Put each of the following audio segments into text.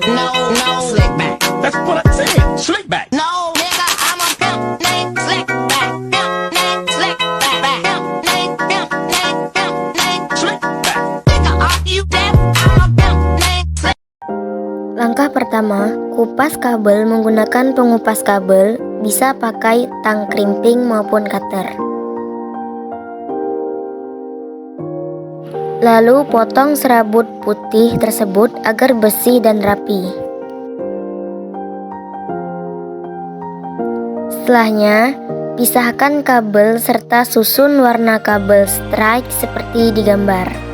No, no, slick back. That's what I said. Slick back. No, nigga, I'm a pimp named Slick Back. Pimp named Slick Back. Pimp named, pimp named, pimp named Slick back. Nigga, are you deaf? I'm a pimp named Slick. Langkah pertama, kupas kabel menggunakan pengupas kabel, bisa pakai tang krimping maupun cutter. Lalu potong serabut putih tersebut agar bersih dan rapi. Setelahnya, pisahkan kabel serta susun warna kabel strike seperti di gambar.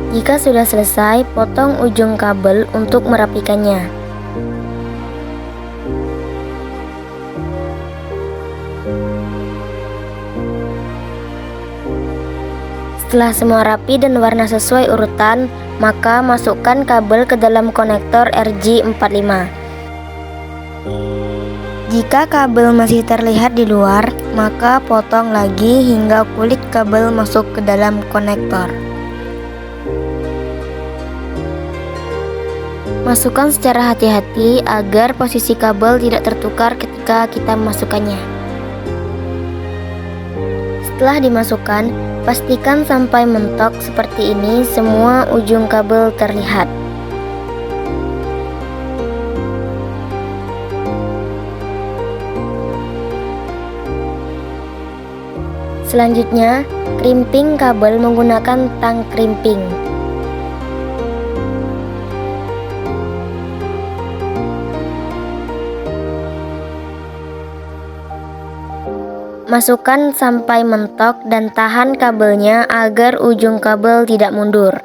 Jika sudah selesai, potong ujung kabel untuk merapikannya. Setelah semua rapi dan warna sesuai urutan, maka masukkan kabel ke dalam konektor RJ45. Jika kabel masih terlihat di luar, maka potong lagi hingga kulit kabel masuk ke dalam konektor. Masukkan secara hati-hati agar posisi kabel tidak tertukar ketika kita memasukkannya. Setelah dimasukkan, pastikan sampai mentok seperti ini semua ujung kabel terlihat. Selanjutnya, krimping kabel menggunakan tang krimping. Masukkan sampai mentok dan tahan kabelnya agar ujung kabel tidak mundur.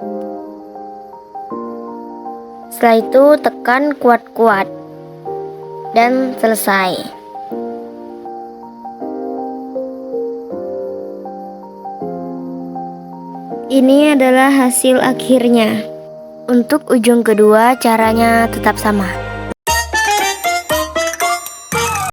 Setelah itu tekan kuat-kuat dan selesai. Ini adalah hasil akhirnya. Untuk ujung kedua caranya tetap sama.